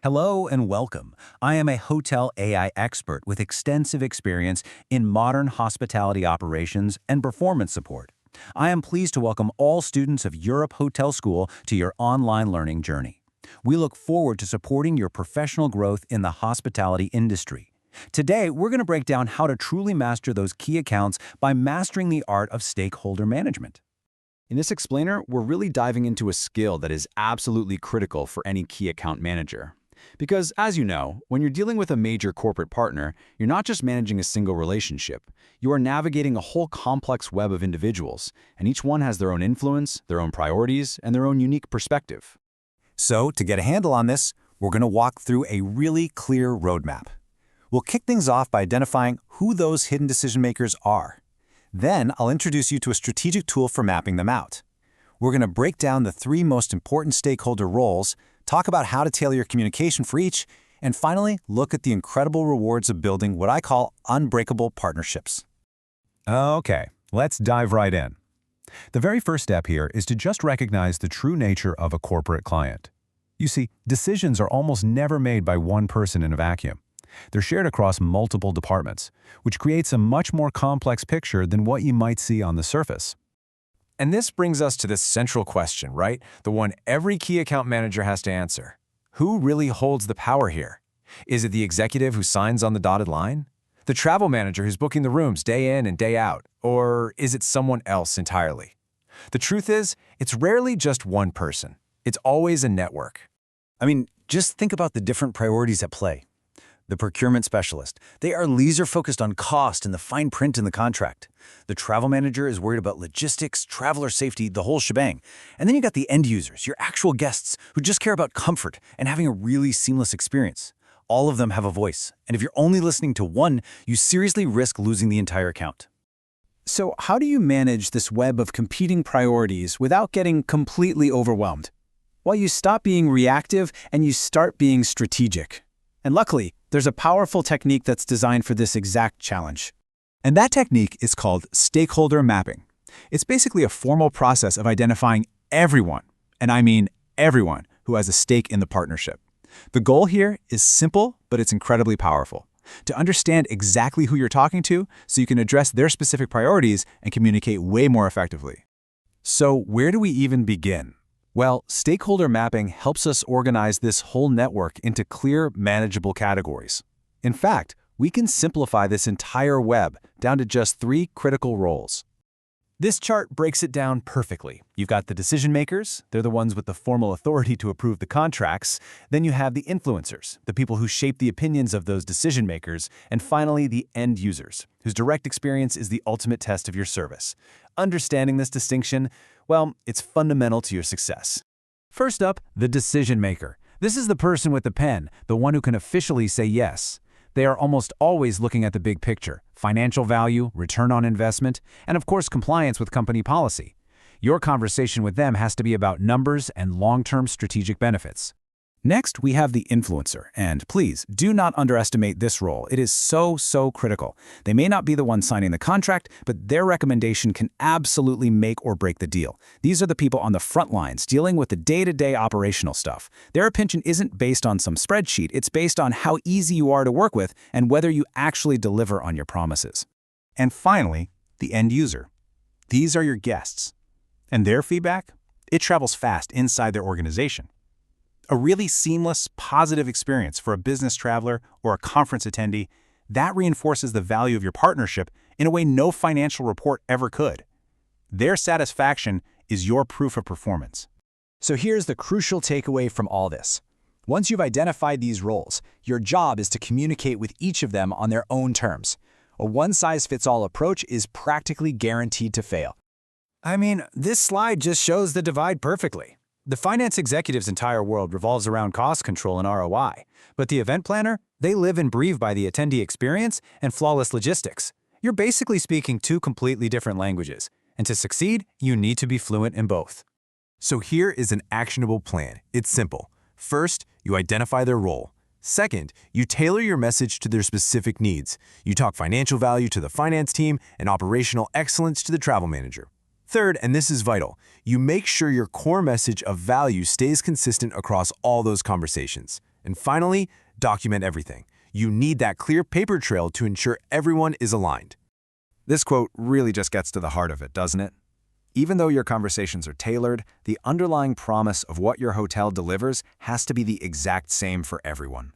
Hello and welcome. I am a hotel AI expert with extensive experience in modern hospitality operations and performance support. I am pleased to welcome all students of Europe Hotel School to your online learning journey. We look forward to supporting your professional growth in the hospitality industry. Today, we're going to break down how to truly master those key accounts by mastering the art of stakeholder management. In this explainer, we're really diving into a skill that is absolutely critical for any key account manager. Because, as you know, when you're dealing with a major corporate partner, you're not just managing a single relationship. You are navigating a whole complex web of individuals, and each one has their own influence, their own priorities, and their own unique perspective. So, to get a handle on this, we're going to walk through a really clear roadmap. We'll kick things off by identifying who those hidden decision makers are. Then, I'll introduce you to a strategic tool for mapping them out. We're going to break down the three most important stakeholder roles, talk about how to tailor your communication for each, and finally, look at the incredible rewards of building what I call unbreakable partnerships. Okay, let's dive right in. The very first step here is to just recognize the true nature of a corporate client. You see, decisions are almost never made by one person in a vacuum. They're shared across multiple departments, which creates a much more complex picture than what you might see on the surface. And this brings us to this central question, right? The one every key account manager has to answer. Who really holds the power here? Is it the executive who signs on the dotted line? The travel manager who's booking the rooms day in and day out? Or is it someone else entirely? The truth is, it's rarely just one person. It's always a network. Just think about the different priorities at play. The procurement specialist, they are laser-focused on cost and the fine print in the contract. The travel manager is worried about logistics, traveler safety, the whole shebang. And then you got the end users, your actual guests, who just care about comfort and having a really seamless experience. All of them have a voice, and if you're only listening to one, you seriously risk losing the entire account. So how do you manage this web of competing priorities without getting completely overwhelmed? Well, you stop being reactive and you start being strategic. And luckily, there's a powerful technique that's designed for this exact challenge. And that technique is called stakeholder mapping. It's basically a formal process of identifying everyone, and I mean everyone, who has a stake in the partnership. The goal here is simple, but it's incredibly powerful. To understand exactly who you're talking to so you can address their specific priorities and communicate way more effectively. So where do we even begin? Well, stakeholder mapping helps us organize this whole network into clear, manageable categories. In fact, we can simplify this entire web down to just three critical roles. This chart breaks it down perfectly. You've got the decision makers, they're the ones with the formal authority to approve the contracts. Then you have the influencers, the people who shape the opinions of those decision makers. And finally, the end users, whose direct experience is the ultimate test of your service. Understanding this distinction, well, it's fundamental to your success. First up, the decision maker. This is the person with the pen, the one who can officially say yes. They are almost always looking at the big picture, financial value, return on investment, and of course compliance with company policy. Your conversation with them has to be about numbers and long-term strategic benefits. Next, we have the influencer, and please, do not underestimate this role. It is so critical. They may not be the one signing the contract, but their recommendation can absolutely make or break the deal. These are the people on the front lines dealing with the day-to-day operational stuff. Their opinion isn't based on some spreadsheet, it's based on how easy you are to work with and whether you actually deliver on your promises. And finally, the end user. These are your guests. And their feedback? It travels fast inside their organization. A really seamless, positive experience for a business traveler or a conference attendee, that reinforces the value of your partnership in a way no financial report ever could. Their satisfaction is your proof of performance. So here's the crucial takeaway from all this. Once you've identified these roles, your job is to communicate with each of them on their own terms. A one-size-fits-all approach is practically guaranteed to fail. This slide just shows the divide perfectly. The finance executive's entire world revolves around cost control and ROI, but the event planner, they live and breathe by the attendee experience and flawless logistics. You're basically speaking two completely different languages, and to succeed, you need to be fluent in both. So here is an actionable plan. It's simple. First, you identify their role. Second, you tailor your message to their specific needs. You talk financial value to the finance team and operational excellence to the travel manager. Third, and this is vital, you make sure your core message of value stays consistent across all those conversations. And finally, document everything. You need that clear paper trail to ensure everyone is aligned. This quote really just gets to the heart of it, doesn't it? Even though your conversations are tailored, the underlying promise of what your hotel delivers has to be the exact same for everyone.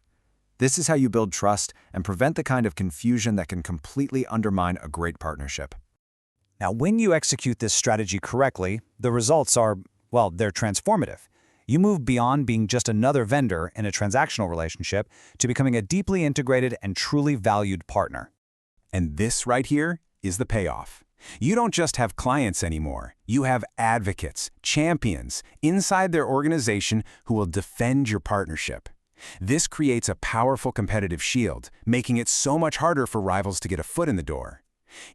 This is how you build trust and prevent the kind of confusion that can completely undermine a great partnership. Now, when you execute this strategy correctly, the results are, well, they're transformative. You move beyond being just another vendor in a transactional relationship to becoming a deeply integrated and truly valued partner. And this right here is the payoff. You don't just have clients anymore. You have advocates, champions inside their organization who will defend your partnership. This creates a powerful competitive shield, making it so much harder for rivals to get a foot in the door.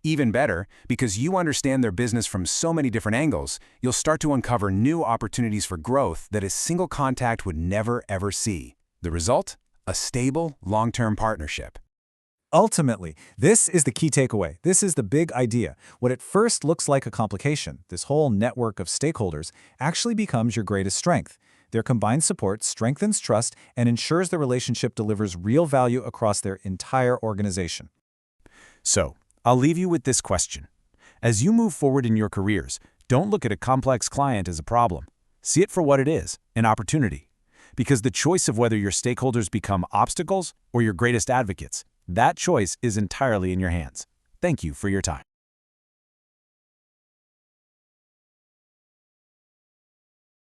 Even better, because you understand their business from so many different angles, you'll start to uncover new opportunities for growth that a single contact would never ever see. The result? A stable, long-term partnership. Ultimately, this is the key takeaway. This is the big idea. What at first looks like a complication, this whole network of stakeholders, actually becomes your greatest strength. Their combined support strengthens trust and ensures the relationship delivers real value across their entire organization. So, I'll leave you with this question. As you move forward in your careers, don't look at a complex client as a problem. See it for what it is, an opportunity. Because the choice of whether your stakeholders become obstacles or your greatest advocates, that choice is entirely in your hands. Thank you for your time.